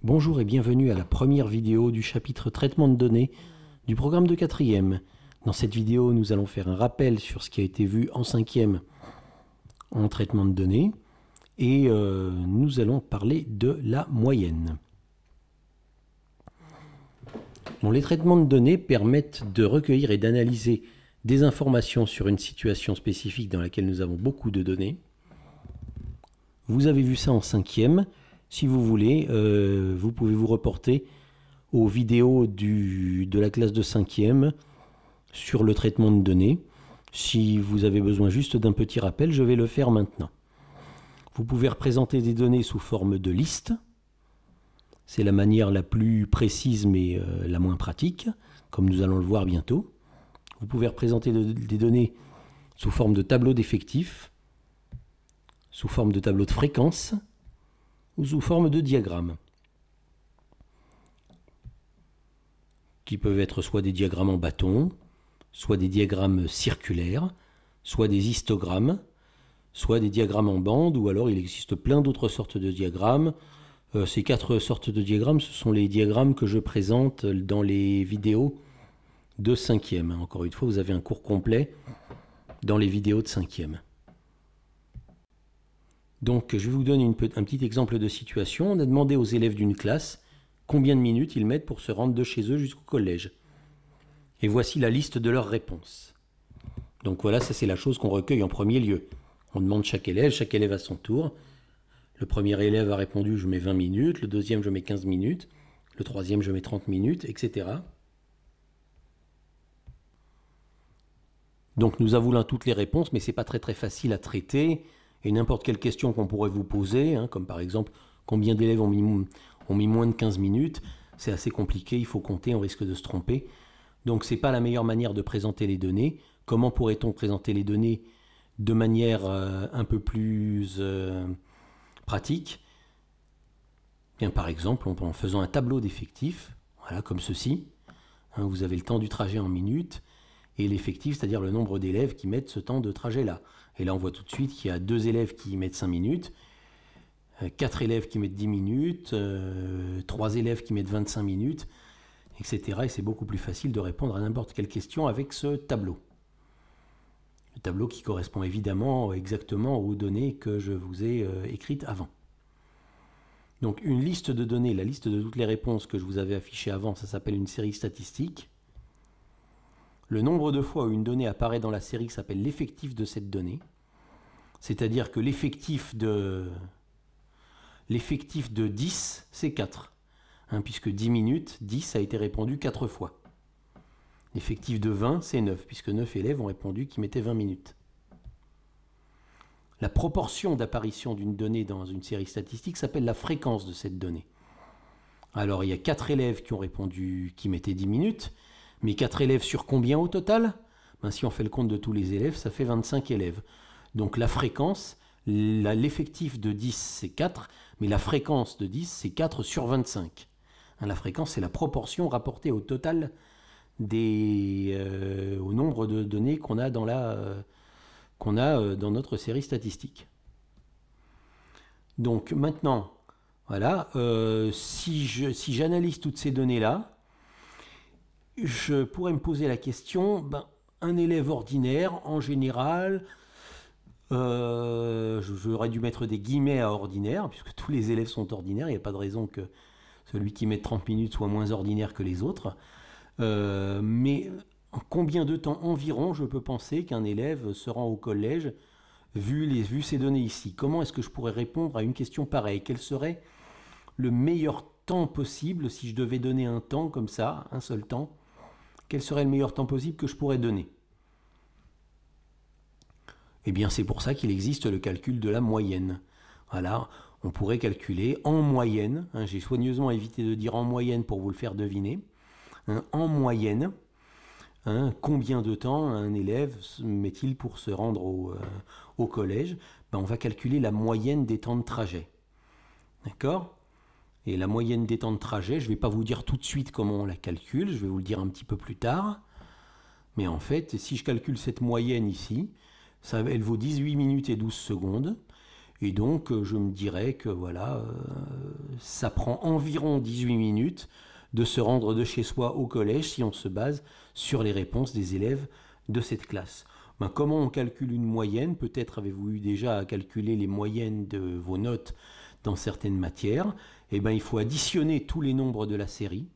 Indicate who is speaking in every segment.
Speaker 1: Bonjour et bienvenue à la première vidéo du chapitre traitement de données du programme de 4e. Dans cette vidéo, nous allons faire un rappel sur ce qui a été vu en 5e en traitement de données et nous allons parler de la moyenne. Bon, les traitements de données permettent de recueillir et d'analyser des informations sur une situation spécifique dans laquelle nous avons beaucoup de données. Vous avez vu ça en 5e. Si vous voulez, vous pouvez vous reporter aux vidéos de la classe de 5e sur le traitement de données. Si vous avez besoin juste d'un petit rappel, je vais le faire maintenant. Vous pouvez représenter des données sous forme de liste. C'est la manière la plus précise mais la moins pratique, comme nous allons le voir bientôt. Vous pouvez représenter des données sous forme de tableau d'effectifs, sous forme de tableau de fréquence, ou sous forme de diagrammes, qui peuvent être soit des diagrammes en bâton, soit des diagrammes circulaires, soit des histogrammes, soit des diagrammes en bande, ou alors il existe plein d'autres sortes de diagrammes. Ces 4 sortes de diagrammes, ce sont les diagrammes que je présente dans les vidéos de 5e. Encore une fois, vous avez un cours complet dans les vidéos de 5e. Donc, je vais vous donner un petit exemple de situation. On a demandé aux élèves d'une classe combien de minutes ils mettent pour se rendre de chez eux jusqu'au collège. Et voici la liste de leurs réponses. Donc voilà, ça c'est la chose qu'on recueille en premier lieu. On demande chaque élève à son tour. Le premier élève a répondu « je mets 20 minutes », le deuxième « je mets 15 minutes », le troisième « je mets 30 minutes », etc. Donc nous avons là toutes les réponses, mais ce n'est pas très facile à traiter. Et n'importe quelle question qu'on pourrait vous poser, comme par exemple combien d'élèves ont mis moins de 15 minutes, c'est assez compliqué, il faut compter, on risque de se tromper. Donc ce n'est pas la meilleure manière de présenter les données. Comment pourrait-on présenter les données de manière un peu plus pratique? Bien, par exemple, en faisant un tableau d'effectifs, voilà, comme ceci. Vous avez le temps du trajet en minutes, et l'effectif, c'est-à-dire le nombre d'élèves qui mettent ce temps de trajet-là. Et là, on voit tout de suite qu'il y a 2 élèves qui mettent 5 minutes, 4 élèves qui mettent 10 minutes, 3 élèves qui mettent 25 minutes, etc. Et c'est beaucoup plus facile de répondre à n'importe quelle question avec ce tableau. Le tableau qui correspond évidemment exactement aux données que je vous ai écrites avant. Donc une liste de données, la liste de toutes les réponses que je vous avais affichées avant, ça s'appelle une série statistique. Le nombre de fois où une donnée apparaît dans la série s'appelle l'effectif de cette donnée. C'est-à-dire que l'effectif de 10, c'est 4. Puisque 10 minutes, 10 a été répondu 4 fois. L'effectif de 20, c'est 9, puisque 9 élèves ont répondu qu'ils mettaient 20 minutes. La proportion d'apparition d'une donnée dans une série statistique s'appelle la fréquence de cette donnée. Alors, il y a 4 élèves qui ont répondu qu'ils mettaient 10 minutes, mais 4 élèves sur combien au total? Si on fait le compte de tous les élèves, ça fait 25 élèves. Donc la fréquence, l'effectif de 10, c'est 4, mais la fréquence de 10, c'est 4 sur 25. La fréquence, c'est la proportion rapportée au total au nombre de données qu'on a dans notre série statistique. Donc maintenant, voilà, si j'analyse toutes ces données-là, je pourrais me poser la question, un élève ordinaire, en général, j'aurais dû mettre des guillemets à ordinaire, puisque tous les élèves sont ordinaires, il n'y a pas de raison que celui qui met 30 minutes soit moins ordinaire que les autres. Mais en combien de temps environ je peux penser qu'un élève se rend au collège, vu ces données ici? Comment est-ce que je pourrais répondre à une question pareille? Quel serait le meilleur temps possible si je devais donner un temps comme ça, un seul temps? Quel serait le meilleur temps possible que je pourrais donner? Eh bien, c'est pour ça qu'il existe le calcul de la moyenne. Voilà, on pourrait calculer en moyenne, j'ai soigneusement évité de dire en moyenne pour vous le faire deviner, en moyenne, combien de temps un élève met-il pour se rendre au collège? On va calculer la moyenne des temps de trajet. D'accord? Et la moyenne des temps de trajet, je ne vais pas vous dire tout de suite comment on la calcule, je vais vous le dire un petit peu plus tard. Mais en fait, si je calcule cette moyenne ici, elle vaut 18 minutes et 12 secondes. Et donc, je me dirais que voilà, ça prend environ 18 minutes de se rendre de chez soi au collège si on se base sur les réponses des élèves de cette classe. Ben, comment on calcule une moyenne? Peut-être avez-vous eu déjà à calculer les moyennes de vos notes dans certaines matières. Eh ben, il faut additionner tous les nombres de la série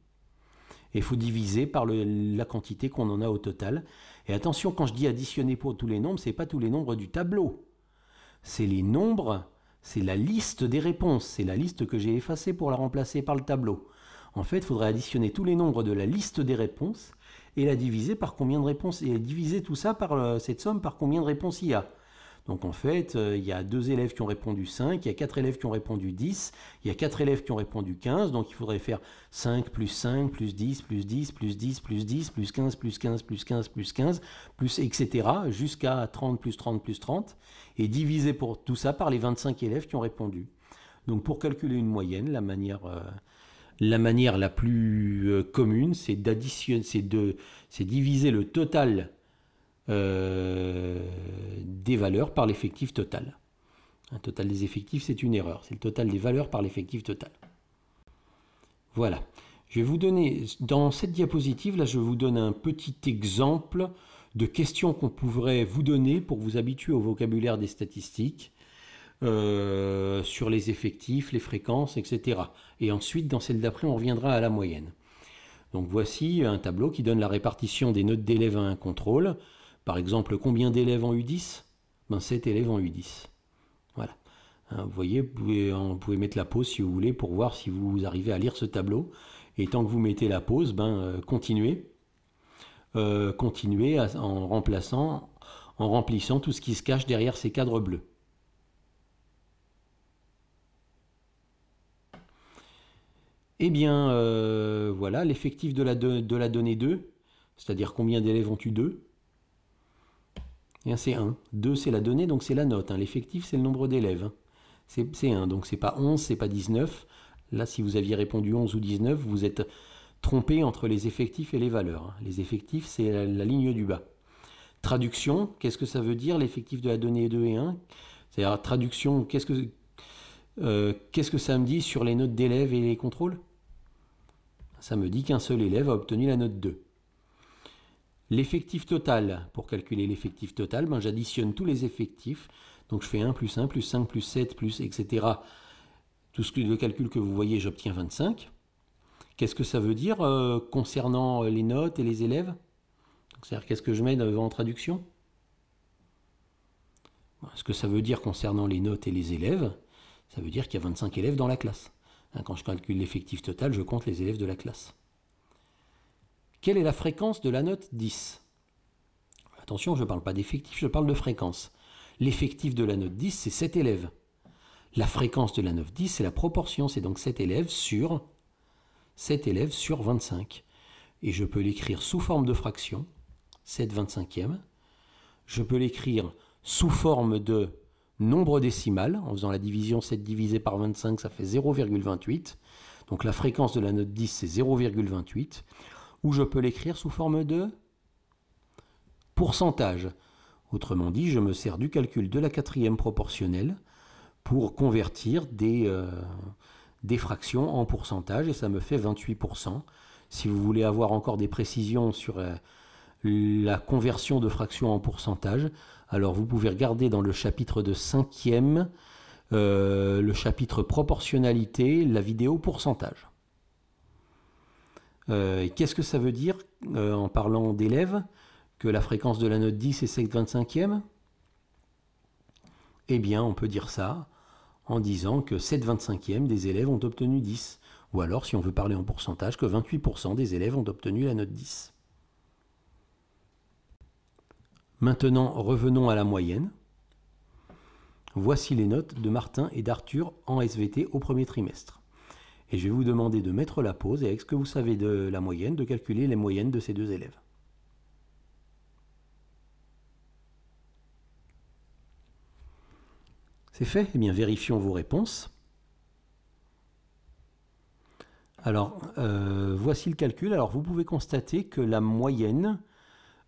Speaker 1: et il faut diviser par la quantité qu'on en a au total. Et attention, quand je dis additionner pour tous les nombres, ce n'est pas tous les nombres du tableau. C'est les nombres, c'est la liste des réponses. C'est la liste que j'ai effacée pour la remplacer par le tableau. En fait, il faudrait additionner tous les nombres de la liste des réponses et la diviser par combien de réponses, et diviser tout ça par cette somme par combien de réponses il y a. Donc en fait, il y a 2 élèves qui ont répondu 5, il y a 4 élèves qui ont répondu 10, il y a 4 élèves qui ont répondu 15, donc il faudrait faire 5 plus 5 plus 10 plus 10 plus 10 plus 10 plus 15 plus 15 plus 15 plus 15 plus etc. jusqu'à 30 plus 30 plus 30 et diviser pour tout ça par les 25 élèves qui ont répondu. Donc pour calculer une moyenne, la manière la plus commune, c'est d'additionner, c'est diviser le total des valeurs par l'effectif total. Un total des effectifs, c'est une erreur. C'est le total des valeurs par l'effectif total. Voilà. Je vais vous donner, dans cette diapositive, là, je vous donne un petit exemple de questions qu'on pourrait vous donner pour vous habituer au vocabulaire des statistiques, sur les effectifs, les fréquences, etc. Et ensuite, dans celle d'après, on reviendra à la moyenne. Donc voici un tableau qui donne la répartition des notes d'élèves à un contrôle. Par exemple, combien d'élèves ont eu 10 ? Ben, 7 élèves ont eu 10. Voilà. Vous voyez, vous pouvez mettre la pause si vous voulez pour voir si vous arrivez à lire ce tableau. Et tant que vous mettez la pause, continuez. Continuez en remplissant tout ce qui se cache derrière ces cadres bleus. Eh bien, voilà, l'effectif de la donnée 2, c'est-à-dire combien d'élèves ont eu 2 ? C'est 1. 2, c'est la donnée, donc c'est la note. L'effectif, c'est le nombre d'élèves. C'est 1, donc c'est pas 11, c'est pas 19. Là, si vous aviez répondu 11 ou 19, vous êtes trompé entre les effectifs et les valeurs. Les effectifs, c'est la ligne du bas. Traduction, qu'est-ce que ça veut dire, l'effectif de la donnée 2 et 1 ? C'est-à-dire, traduction, qu'est-ce que ça me dit sur les notes d'élèves et les contrôles ? Ça me dit qu'un seul élève a obtenu la note 2. L'effectif total, pour calculer l'effectif total, j'additionne tous les effectifs. Donc je fais 1 plus 1 plus 5 plus 7 plus etc. Tout le calcul que vous voyez, j'obtiens 25. Qu'est-ce que ça veut dire concernant les notes et les élèves ? C'est-à-dire qu'est-ce que je mets en traduction ? Ce que ça veut dire concernant les notes et les élèves, ça veut dire qu'il y a 25 élèves dans la classe. Quand je calcule l'effectif total, je compte les élèves de la classe. Quelle est la fréquence de la note 10 ? Attention, je ne parle pas d'effectif, je parle de fréquence. L'effectif de la note 10, c'est 7 élèves. La fréquence de la note 10, c'est la proportion, c'est donc 7 élèves sur 25. Et je peux l'écrire sous forme de fraction, 7/25e. Je peux l'écrire sous forme de nombre décimal, en faisant la division 7 divisé par 25, ça fait 0,28. Donc la fréquence de la note 10, c'est 0,28. Ou je peux l'écrire sous forme de pourcentage. Autrement dit, je me sers du calcul de la 4e proportionnelle pour convertir des fractions en pourcentage, et ça me fait 28%. Si vous voulez avoir encore des précisions sur la conversion de fractions en pourcentage, alors vous pouvez regarder dans le chapitre de 5e, le chapitre proportionnalité, la vidéo pourcentage. Qu'est-ce que ça veut dire en parlant d'élèves que la fréquence de la note 10 est 7/25e ? Eh bien, on peut dire ça en disant que 7/25e des élèves ont obtenu 10. Ou alors, si on veut parler en pourcentage, que 28% des élèves ont obtenu la note 10. Maintenant, revenons à la moyenne. Voici les notes de Martin et d'Arthur en SVT au premier trimestre. Et je vais vous demander de mettre la pause et avec ce que vous savez de la moyenne, de calculer les moyennes de ces deux élèves. C'est fait ? Eh bien, vérifions vos réponses. Alors, voici le calcul. Alors, vous pouvez constater que la moyenne,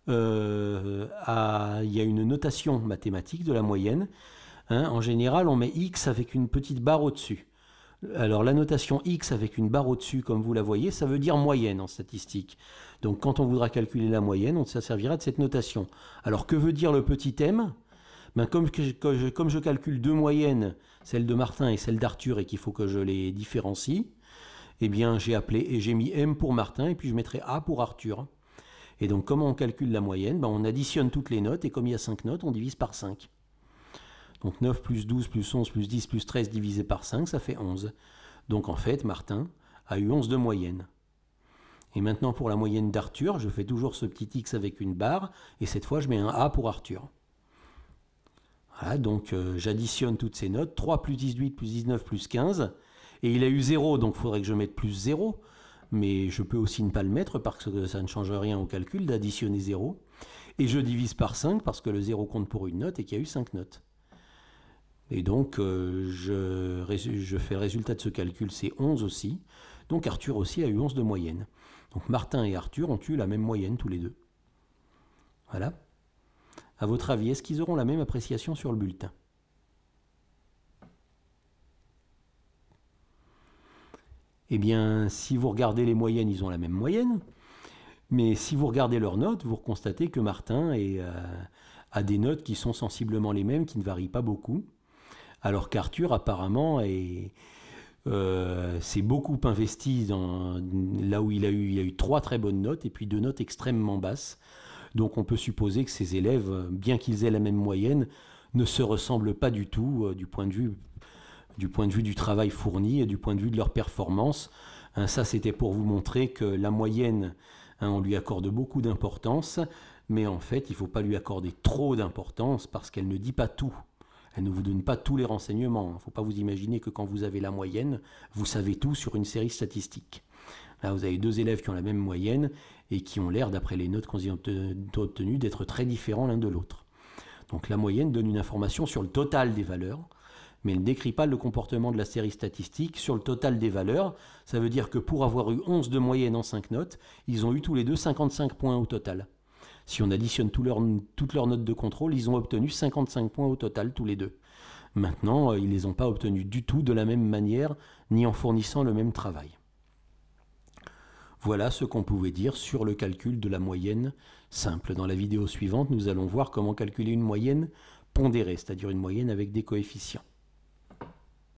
Speaker 1: il y a une notation mathématique de la moyenne. En général, on met X avec une petite barre au-dessus. Alors la notation X avec une barre au-dessus, comme vous la voyez, ça veut dire moyenne en statistique. Donc quand on voudra calculer la moyenne, on se servira de cette notation. Alors que veut dire le petit m? Ben, comme je calcule deux moyennes, celle de Martin et celle d'Arthur, et qu'il faut que je les différencie, eh bien j'ai appelé et j'ai mis M pour Martin, et puis je mettrai A pour Arthur. Et donc comment on calcule la moyenne? Ben, on additionne toutes les notes, et comme il y a 5 notes, on divise par 5. Donc 9 plus 12 plus 11 plus 10 plus 13 divisé par 5, ça fait 11. Donc en fait, Martin a eu 11 de moyenne. Et maintenant pour la moyenne d'Arthur, je fais toujours ce petit X avec une barre, et cette fois je mets un A pour Arthur. Voilà, donc j'additionne toutes ces notes, 3 plus 18 plus 19 plus 15, et il a eu 0, donc il faudrait que je mette plus 0, mais je peux aussi ne pas le mettre parce que ça ne change rien au calcul d'additionner 0. Et je divise par 5 parce que le 0 compte pour une note et qu'il y a eu 5 notes. Et donc je fais le résultat de ce calcul, c'est 11 aussi. Donc Arthur aussi a eu 11 de moyenne. Donc Martin et Arthur ont eu la même moyenne tous les deux. Voilà. À votre avis, est-ce qu'ils auront la même appréciation sur le bulletin? Eh bien, si vous regardez les moyennes, ils ont la même moyenne. Mais si vous regardez leurs notes, vous constatez que Martin a des notes qui sont sensiblement les mêmes, qui ne varient pas beaucoup. Alors qu'Arthur, apparemment, s'est beaucoup investi là où il a eu 3 très bonnes notes et puis 2 notes extrêmement basses. Donc on peut supposer que ces élèves, bien qu'ils aient la même moyenne, ne se ressemblent pas du tout du point de vue du travail fourni et du point de vue de leur performance. Ça, c'était pour vous montrer que la moyenne, on lui accorde beaucoup d'importance, mais en fait, il ne faut pas lui accorder trop d'importance parce qu'elle ne dit pas tout. Elle ne vous donne pas tous les renseignements. Il ne faut pas vous imaginer que quand vous avez la moyenne, vous savez tout sur une série statistique. Là, vous avez 2 élèves qui ont la même moyenne et qui ont l'air, d'après les notes qu'on a obtenues, d'être très différents l'un de l'autre. Donc la moyenne donne une information sur le total des valeurs, mais elle ne décrit pas le comportement de la série statistique sur le total des valeurs. Ça veut dire que pour avoir eu 11 de moyenne en 5 notes, ils ont eu tous les deux 55 points au total. Si on additionne toutes leurs notes de contrôle, ils ont obtenu 55 points au total tous les deux. Maintenant, ils ne les ont pas obtenus du tout de la même manière, ni en fournissant le même travail. Voilà ce qu'on pouvait dire sur le calcul de la moyenne simple. Dans la vidéo suivante, nous allons voir comment calculer une moyenne pondérée, c'est-à-dire une moyenne avec des coefficients.